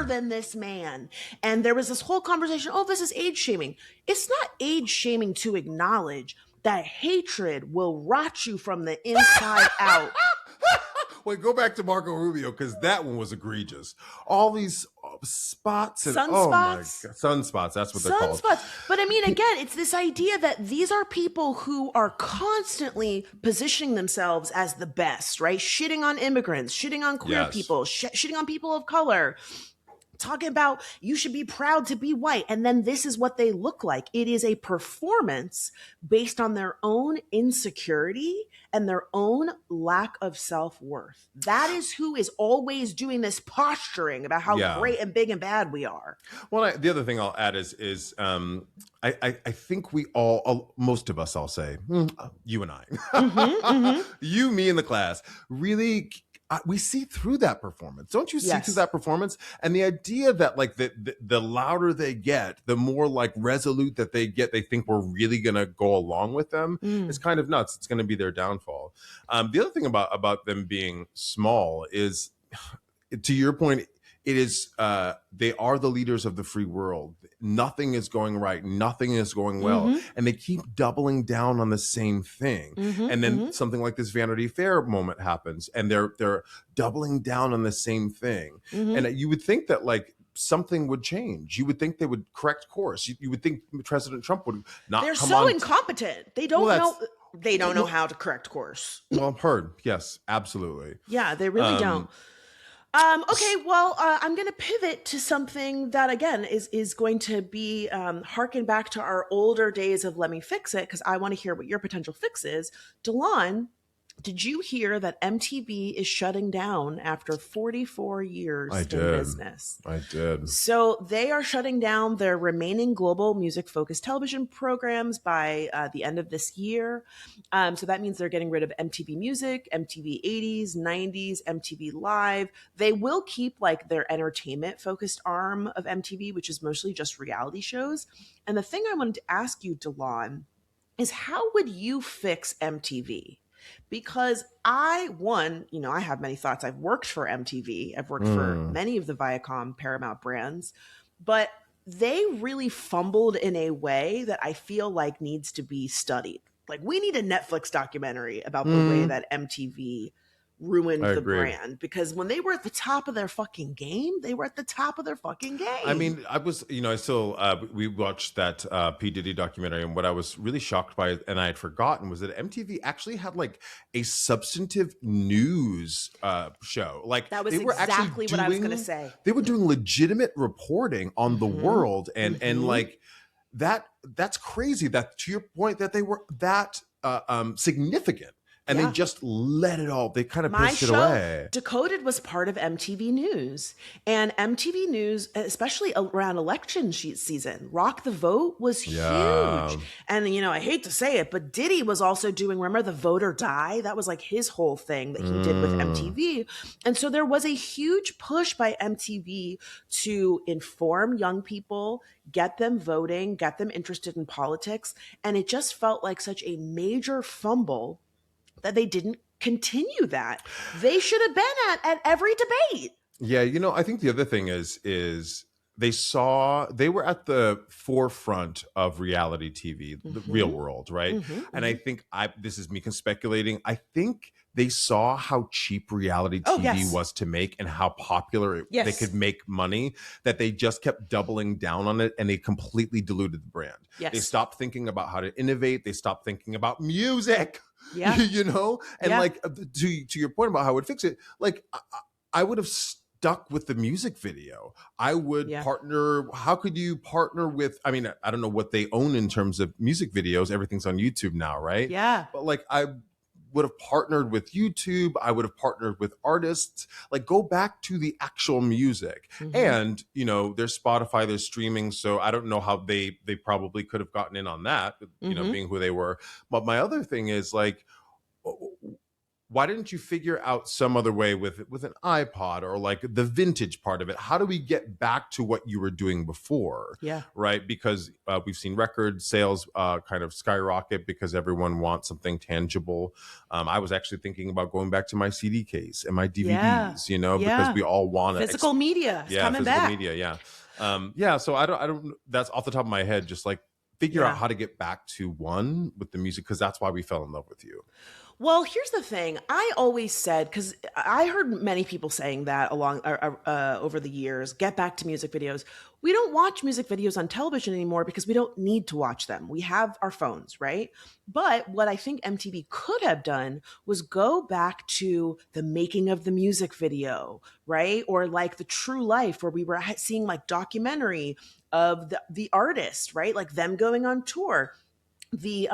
than this man. And there was this whole conversation, oh, this is age shaming. It's not age shaming to acknowledge that hatred will rot you from the inside out. Wait, go back to Marco Rubio, because that one was egregious. All these spots and sunspots. Oh my God, sunspots. That's what they're called. Sunspots. But I mean, again, it's this idea that these are people who are constantly positioning themselves as the best, right? Shitting on immigrants, shitting on queer people, shitting on people of color. Talking about you should be proud to be white. And then this is what they look like. It is a performance based on their own insecurity and their own lack of self-worth. That is who is always doing this posturing about how great and big and bad we are. Well, the other thing I'll add is I think we all, most of us, I'll say, you and I, you, me, and the class, really we see through that performance. Don't you see through Yes. that performance? And the idea that like the louder they get, the more like resolute that they get, they think we're really gonna go along with them. It's kind of nuts. It's gonna be their downfall. The other thing about them being small is, to your point, it is they are the leaders of the free world. Nothing is going right, nothing is going well, and they keep doubling down on the same thing. And then something like this Vanity Fair moment happens, and they're doubling down on the same thing. And you would think that like something would change. You would think they would correct course. You would think President Trump would not. They're come so on incompetent. They don't know. They don't know how to correct course. Well, heard. Yes, absolutely. Yeah, they really don't. Okay, well, I'm going to pivot to something that, again, is going to be harken back to our older days of Let Me Fix It, because I want to hear what your potential fix is. Delon, did you hear that MTV is shutting down after 44 years in business? I did. So they are shutting down their remaining global music-focused television programs by the end of this year. So that means they're getting rid of MTV Music, MTV 80s, 90s, MTV Live. They will keep like their entertainment-focused arm of MTV, which is mostly just reality shows. And the thing I wanted to ask you, Delon, is how would you fix MTV? Because I have many thoughts. I've worked for MTV. I've worked for many of the Viacom, Paramount brands, but they really fumbled in a way that I feel like needs to be studied. Like we need a Netflix documentary about the way that MTV ruined the brand, because when they were at the top of their fucking game, they were at the top of their fucking game. I mean, we watched that P. Diddy documentary, and what I was really shocked by, and I had forgotten, was that MTV actually had like a substantive news show. Like that was they were exactly what I was going to say. They were doing legitimate reporting on the world, and like that's crazy. That, to your point, that they were that significant. And they just let it all. They kind of pissed it away. Decoded was part of MTV News. And MTV News, especially around election season, Rock the Vote was huge. And, I hate to say it, but Diddy was also doing, remember the Vote or Die? That was like his whole thing that he did with MTV. And so there was a huge push by MTV to inform young people, get them voting, get them interested in politics. And it just felt like such a major fumble that they didn't continue that. They should have been at every debate. Yeah, I think the other thing is they were at the forefront of reality TV, the real world, right? And I think this is me speculating. I think they saw how cheap reality TV was to make and how popular they could make money, that they just kept doubling down on it, and they completely diluted the brand. They stopped thinking about how to innovate. They stopped thinking about music. Yeah. And like to your point about how I would fix it, like I would have stuck with the music video. I would partner. How could you partner with? I mean, I don't know what they own in terms of music videos. Everything's on YouTube now, right? Yeah. But like I would have partnered with YouTube. I would have partnered with artists. Like go back to the actual music. And there's Spotify, there's streaming. So I don't know how they probably could have gotten in on that, being who they were. But my other thing is like, why didn't you figure out some other way with an iPod or like the vintage part of it? How do we get back to what you were doing before? Yeah. Right. Because we've seen record sales kind of skyrocket because everyone wants something tangible. I was actually thinking about going back to my CD case and my DVDs, because we all want physical media. It's coming back. Media. Yeah. So I don't, that's off the top of my head, just like figure out how to get back to one with the music, because that's why we fell in love with you. Well, here's the thing. I always said, because I heard many people saying that over the years, get back to music videos. We don't watch music videos on television anymore because we don't need to watch them. We have our phones, right? But what I think MTV could have done was go back to the making of the music video, right? Or like the true life where we were seeing like documentary of the artist, right? Like them going on tour. The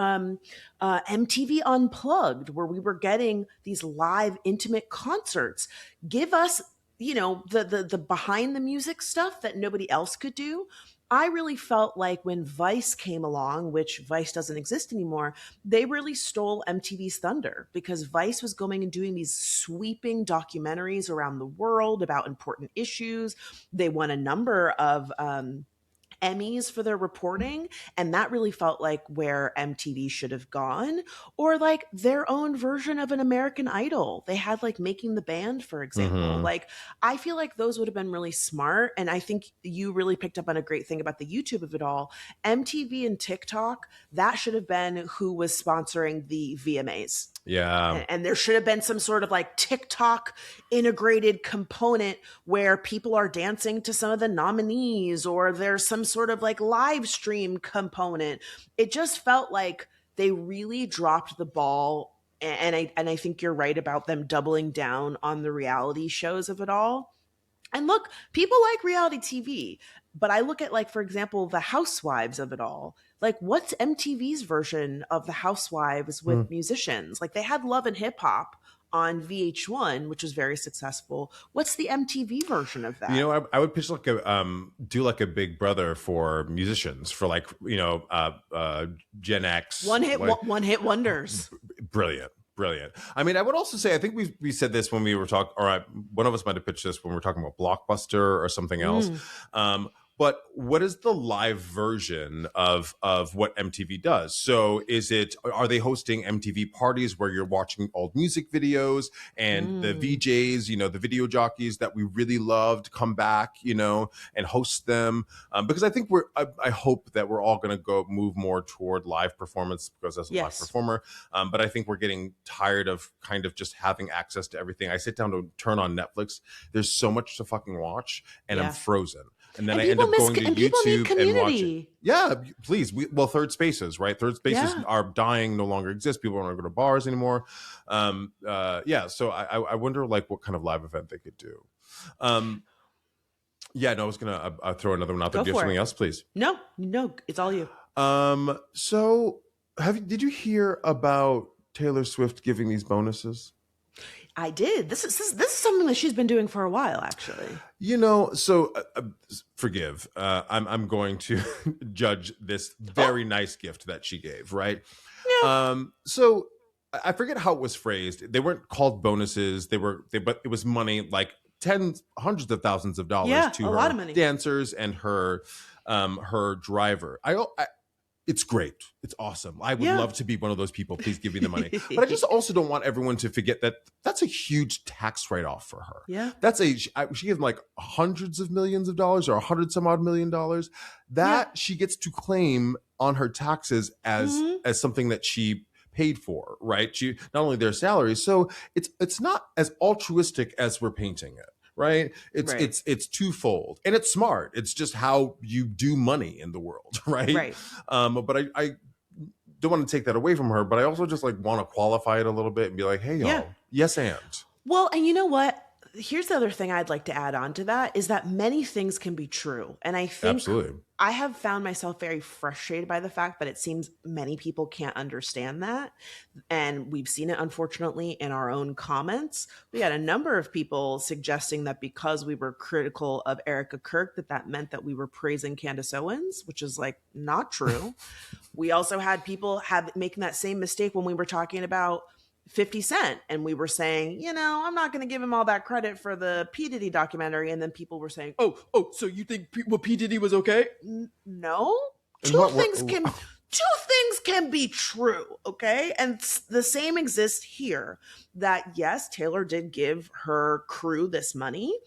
MTV Unplugged, where we were getting these live intimate concerts. Give us, the behind the music stuff that nobody else could do. I really felt like when Vice came along, which Vice doesn't exist anymore, they really stole MTV's thunder because Vice was going and doing these sweeping documentaries around the world about important issues. They won a number of Emmys for their reporting, and that really felt like where MTV should have gone, or like their own version of an American Idol. They had like Making the Band, for example. Mm-hmm. Like I feel like those would have been really smart, and I think you really picked up on a great thing about the YouTube of it all. MTV and TikTok, that should have been who was sponsoring the VMAs. Yeah. And there should have been some sort of like TikTok integrated component where people are dancing to some of the nominees, or there's some sort of like live stream component. It just felt like they really dropped the ball. And I think you're right about them doubling down on the reality shows of it all. And look, people like reality TV, but I look at, like, for example, the Housewives of it all. Like, what's MTV's version of the Housewives with musicians? Like, they had Love and Hip Hop on VH1, which was very successful. What's the MTV version of that? You know, I would pitch like a do like a Big Brother for musicians, for like, you know, Gen X, One hit wonders. brilliant. I mean, I would also say, I think we said this when we were talking, or one of us might have pitched this when we were talking about Blockbuster or something else. But what is the live version of what MTV does? So are they hosting MTV parties where you're watching old music videos and the VJs, you know, the video jockeys that we really loved come back, you know, and host them? Because I think I hope that we're all going to move more toward live performance, because as a live performer, but I think we're getting tired of kind of just having access to everything. I sit down to turn on Netflix. There's so much to fucking watch, and I'm frozen. And then I end up going to YouTube and watching. Yeah, please. Third spaces, right? Third spaces are dying, no longer exist. People don't go to bars anymore. So I wonder like what kind of live event they could do. I was gonna throw another one out there. Do you have something else, please? No, it's all you. So did you hear about Taylor Swift giving these bonuses? I did. This is something that she's been doing for a while, actually. You know, so forgive. I'm going to judge this very nice gift that she gave, right? Yeah. So I forget how it was phrased. They weren't called bonuses. But it was money, like hundreds of thousands of dollars to a her lot of money. Dancers and her driver. It's great. It's awesome. I would love to be one of those people. Please give me the money. But I just also don't want everyone to forget that that's a huge tax write-off for her. Yeah. She gave like hundreds of millions of dollars, or $100 million that she gets to claim on her taxes as something that she paid for, right? She not only their salaries. So it's not as altruistic as we're painting it. Right? It's twofold, and it's smart. It's just how you do money in the world, right? Right. But I don't want to take that away from her, but I also just like want to qualify it a little bit and be like, hey, y'all, yes, and. Well, and you know what? Here's the other thing I'd like to add on to that is that many things can be true. And I think Absolutely. I have found myself very frustrated by the fact that it seems many people can't understand that. And we've seen it, unfortunately, in our own comments. We had a number of people suggesting that because we were critical of Erica Kirk, that meant that we were praising Candace Owens, which is like not true. We also had people making that same mistake when we were talking about 50 Cent, and we were saying, you know, I'm not going to give him all that credit for the P. Diddy documentary. And then people were saying, oh, so you think P. Diddy was okay? No. Two things can be true, okay? And the same exists here, that yes, Taylor did give her crew this money,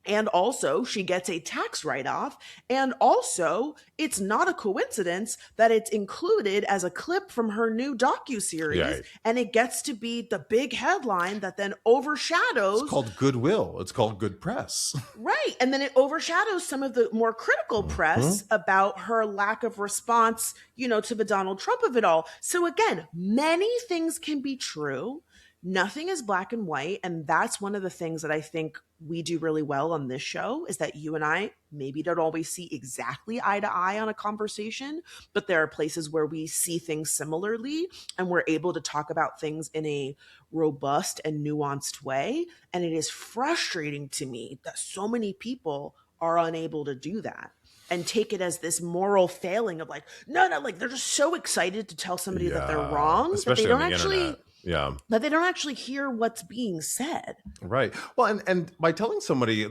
and also she gets a tax write-off, and also it's not a coincidence that it's included as a clip from her new docuseries, and it gets to be the big headline that then overshadows. It's called goodwill. It's called good press. Right. And then it overshadows some of the more critical press about her lack of response, you know, to the Donald Trump of it all. So again, many things can be true. Nothing is black and white. And that's one of the things that I think we do really well on this show, is that you and I maybe don't always see exactly eye to eye on a conversation, but there are places where we see things similarly, and we're able to talk about things in a robust and nuanced way. And it is frustrating to me that so many people are unable to do that. and take it as this moral failing of like, no, like they're just so excited to tell somebody that they're wrong that they especially don't on the actually internet. Yeah. that they don't actually hear what's being said. Right. Well, and by telling somebody,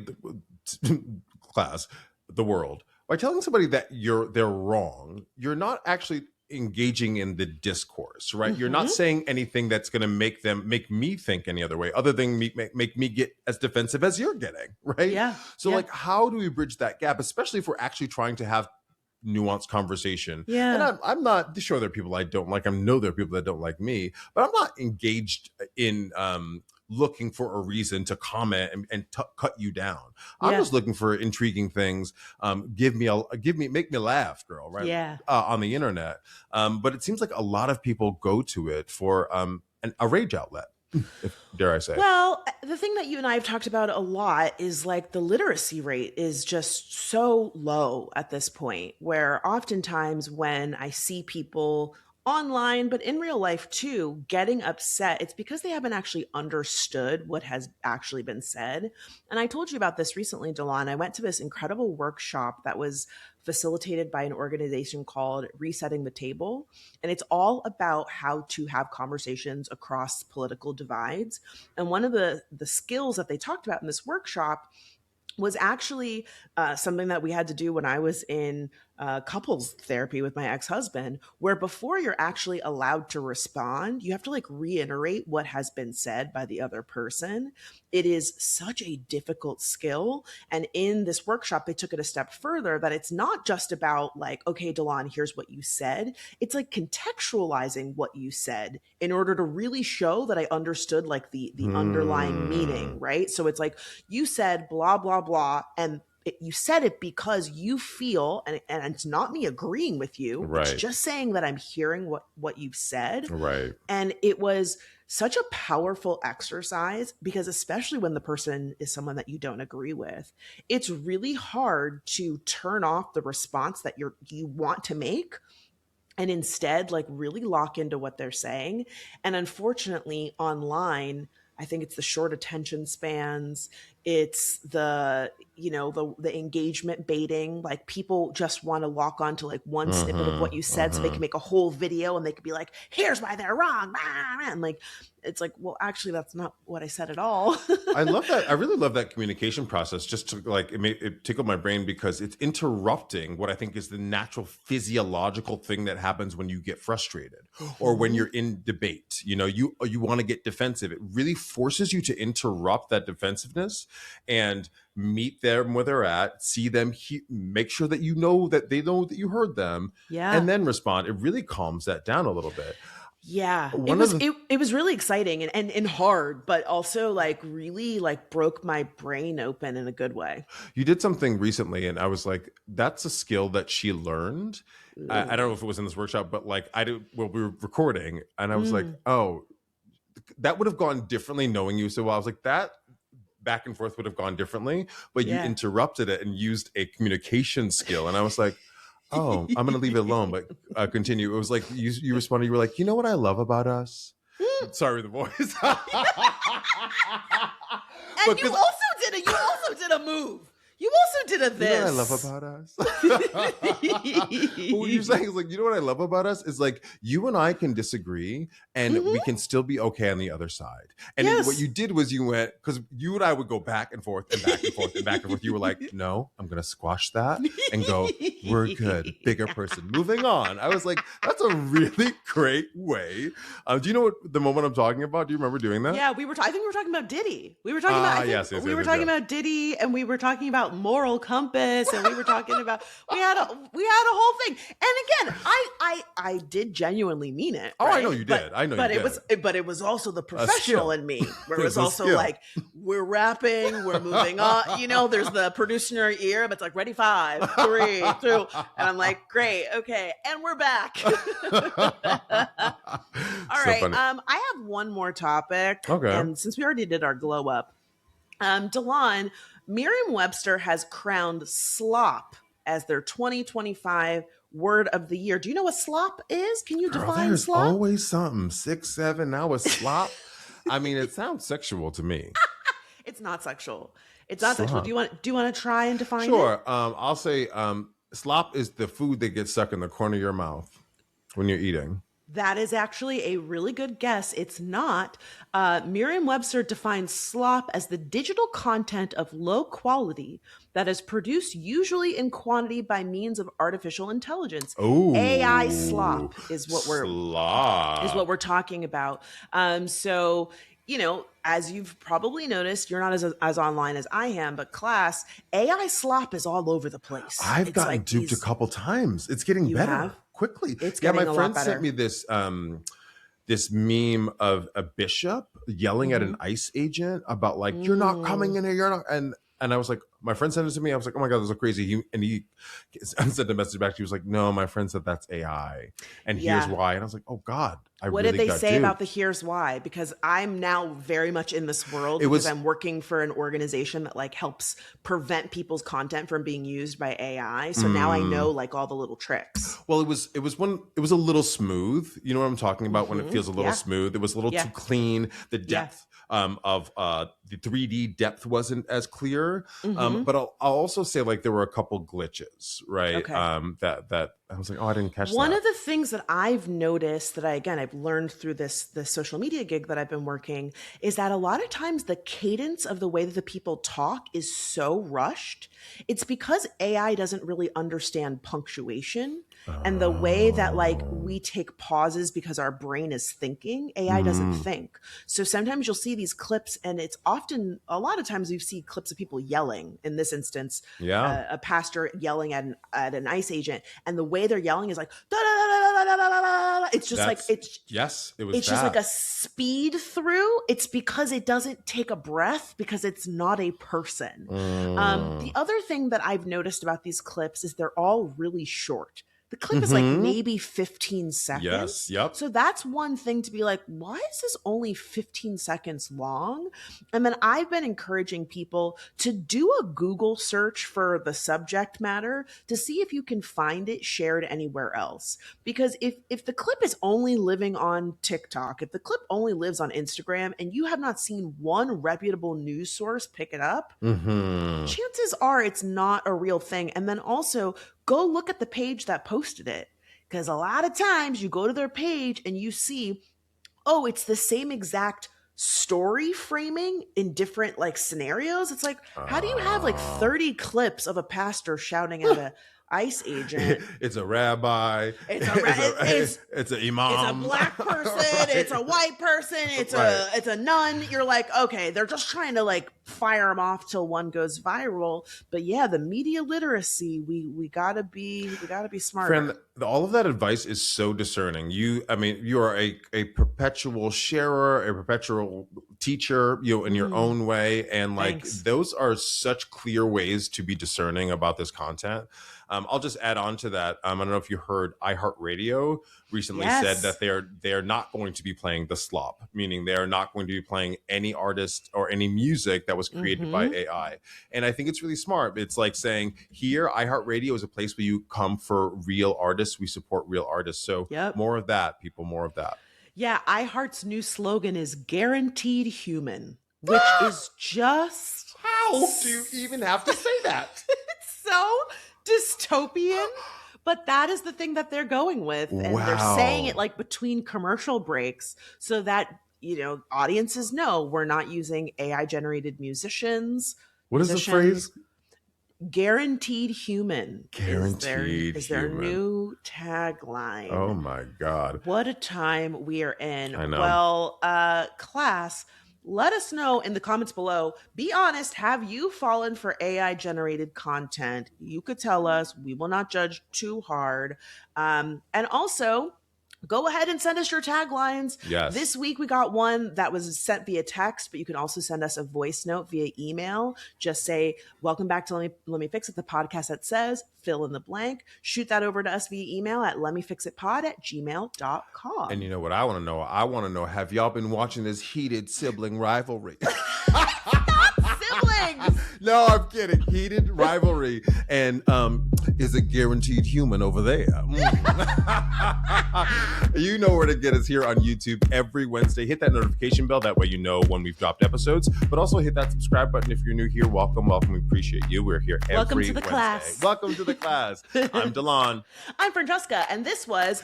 class, the world, by telling somebody that they're wrong, you're not actually engaging in the discourse, right? You're not saying anything that's going to make me think any other way, other than make me get as defensive as you're getting, right? Yeah. So like, how do we bridge that gap, especially if we're actually trying to have nuanced conversation? Yeah. And I'm not sure there are people I don't like. I know there are people that don't like me, but I'm not engaged in looking for a reason to comment and cut you down. I'm just looking for intriguing things. Make me laugh, girl, right? Yeah. On the internet. But it seems like a lot of people go to it for a rage outlet, dare I say. Well, the thing that you and I have talked about a lot is like the literacy rate is just so low at this point, where oftentimes when I see people online, but in real life too, getting upset, it's because they haven't actually understood what has actually been said. And I told you about this recently, Delon. I went to this incredible workshop that was facilitated by an organization called Resetting the Table. And it's all about how to have conversations across political divides. And one of the skills that they talked about in this workshop was actually something that we had to do when I was in couples therapy with my ex-husband, where before you're actually allowed to respond, you have to like reiterate what has been said by the other person. It is such a difficult skill. And in this workshop, they took it a step further, that it's not just about like, okay, Delon, here's what you said. It's like contextualizing what you said in order to really show that I understood like the underlying meaning, right? So it's like, you said blah, blah, blah, and you said it because you feel, and it's not me agreeing with you. Right. It's just saying that I'm hearing what you've said. Right. And it was such a powerful exercise because especially when the person is someone that you don't agree with, it's really hard to turn off the response that you want to make and instead like really lock into what they're saying. And unfortunately online, I think it's the short attention spans. It's the engagement baiting. Like people just want to lock on to like one snippet of what you said so they can make a whole video and they could be like, here's why they're wrong. And like, it's like, well, actually, that's not what I said at all. I love that. I really love that communication process. Just to like, it tickled my brain because it's interrupting what I think is the natural physiological thing that happens when you get frustrated or when you're in debate. You know, you want to get defensive. It really forces you to interrupt that defensiveness and meet them where they're at, see them, make sure that you know that they know that you heard them, and then respond. It really calms that down a little bit. Yeah, it was really exciting and hard, but also like really like broke my brain open in a good way. You did something recently, and I was like, that's a skill that she learned. I don't know if it was in this workshop, but like we were recording, and I was like, oh, that would have gone differently knowing you so well. I was like, that back and forth would have gone differently, but you interrupted it and used a communication skill, and I was like, oh, I'm going to leave it alone, but continue. It was like you responded. You were like, you know what I love about us? Sorry, the voice. And you also did a move. You also did a this. You know what I love about us? What you're saying is like, you know what I love about us is like you and I can disagree and we can still be okay on the other side. And what you did was you went, because you and I would go back and forth and back and forth and back and forth. You were like, no, I'm going to squash that and go, we're good. Bigger person. Moving on. I was like, that's a really great way. Do you know what the moment I'm talking about? Do you remember doing that? Yeah, I think we were talking about Diddy. We were talking about Diddy, and we were talking about moral compass, and we were talking about we had a whole thing. And again, I did genuinely mean it. Oh, right? I know you did. But it was also the professional in me, where it was also like, we're rapping, we're moving on. You know, there's the producer in your ear, but it's like ready 5, 3, 2, and I'm like, great, okay, and we're back. All right. Funny. I have one more topic. Okay. And since we already did our glow up, Delon, Merriam-Webster has crowned slop as their 2025 word of the year. Do you know what slop is? Can you define there's slop? Always something 6, 7. Now a slop. I mean, it sounds sexual to me. It's not sexual. It's not sexual. Do you want to try and define it? Sure. I'll say Slop is the food that gets stuck in the corner of your mouth when you're eating. That is actually a really good guess. It's not. Merriam-Webster defines slop as the digital content of low quality that is produced usually in quantity by means of artificial intelligence. Oh, AI slop is what we're talking about. So, you know, as you've probably noticed, you're not as online as I am, but class, AI slop is all over the place. I've gotten duped a couple times. It's getting better quickly. It's getting a lot better. My friend sent me this meme of a bishop yelling at an ICE agent about like, you're not coming in here, you're not. And I was like, my friend sent it to me. I was like, oh my God, that's so crazy. He sent a message back. He was like, no, my friend said that's AI. And here's why. And I was like, oh God. What did they say about the here's why? Because I'm now very much in this world because I'm working for an organization that like helps prevent people's content from being used by AI. So now I know like all the little tricks. Well, it was a little smooth. You know what I'm talking about when it feels a little smooth. It was a little too clean. The depth of the 3D depth wasn't as clear. But I'll also say like there were a couple glitches, right? Okay. That I was like, oh, I didn't catch that. One of the things that I've noticed that I've learned through the social media gig that I've been working is that a lot of times the cadence of the way that the people talk is so rushed. It's because AI doesn't really understand punctuation and the way that like we take pauses because our brain is thinking. AI doesn't think. So sometimes you'll see these clips and it's often, a lot of times you see clips of people yelling. In this instance, a pastor yelling at an ICE agent, and the way they're yelling is like da, da, da, da, da, da, da, da. It's just just like a speed through. It's because it doesn't take a breath because it's not a person. The other thing that I've noticed about these clips is they're all really short. The clip is like maybe 15 seconds. Yes, yep. So that's one thing to be like, why is this only 15 seconds long? And then I've been encouraging people to do a Google search for the subject matter to see if you can find it shared anywhere else. Because if the clip is only living on TikTok, if the clip only lives on Instagram, and you have not seen one reputable news source pick it up, chances are it's not a real thing. And then also, go look at the page that posted it. Because a lot of times you go to their page and you see, oh, it's the same exact story framing in different like scenarios. It's like, how do you have like 30 clips of a pastor shouting at a ICE agent? It's a rabbi. It's an imam. It's a black person. Right. It's a white person. It's a nun. You're like, okay, they're just trying to like fire them off till one goes viral. But yeah, the media literacy, we gotta be smarter. Friend, all of that advice is so discerning. You are a perpetual sharer, a perpetual teacher, in your own way, and like those are such clear ways to be discerning about this content. I'll just add on to that. I don't know if you heard iHeartRadio recently said that they are not going to be playing the slop, meaning they are not going to be playing any artist or any music that was created by AI. And I think it's really smart. It's like saying here, iHeartRadio is a place where you come for real artists. We support real artists. So more of that, people, more of that. Yeah, iHeart's new slogan is guaranteed human, which is just... How do you even have to say that? It's so dystopian, but that is the thing that they're going with. And they're saying it like between commercial breaks so that, audiences know we're not using AI generated musicians. What is the phrase? Guaranteed human. Guaranteed is their new tagline. Oh my God. What a time we are in. I know. Well, class, let us know in the comments below. Be honest. Have you fallen for AI generated content? You could tell us. We will not judge too hard. And also, go ahead and send us your taglines. Yes. This week we got one that was sent via text, but you can also send us a voice note via email. Just say, welcome back to Let Me Fix It, the podcast that says, fill in the blank. Shoot that over to us via email at lemmefixitpod@gmail.com. And you know what I want to know? I want to know, have y'all been watching this heated sibling rivalry? Stop, siblings! No, I'm kidding. Heated rivalry. And is it guaranteed human over there? You know where to get us here on YouTube every Wednesday. Hit that notification bell. That way you know when we've dropped episodes. But also hit that subscribe button if you're new here. Welcome. We appreciate you. We're here every Welcome to the Wednesday. class. Welcome to the class. I'm DeLon. I'm Francesca, and this was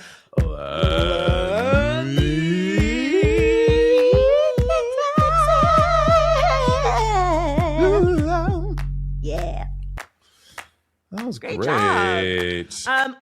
Yeah. That was Great great. job.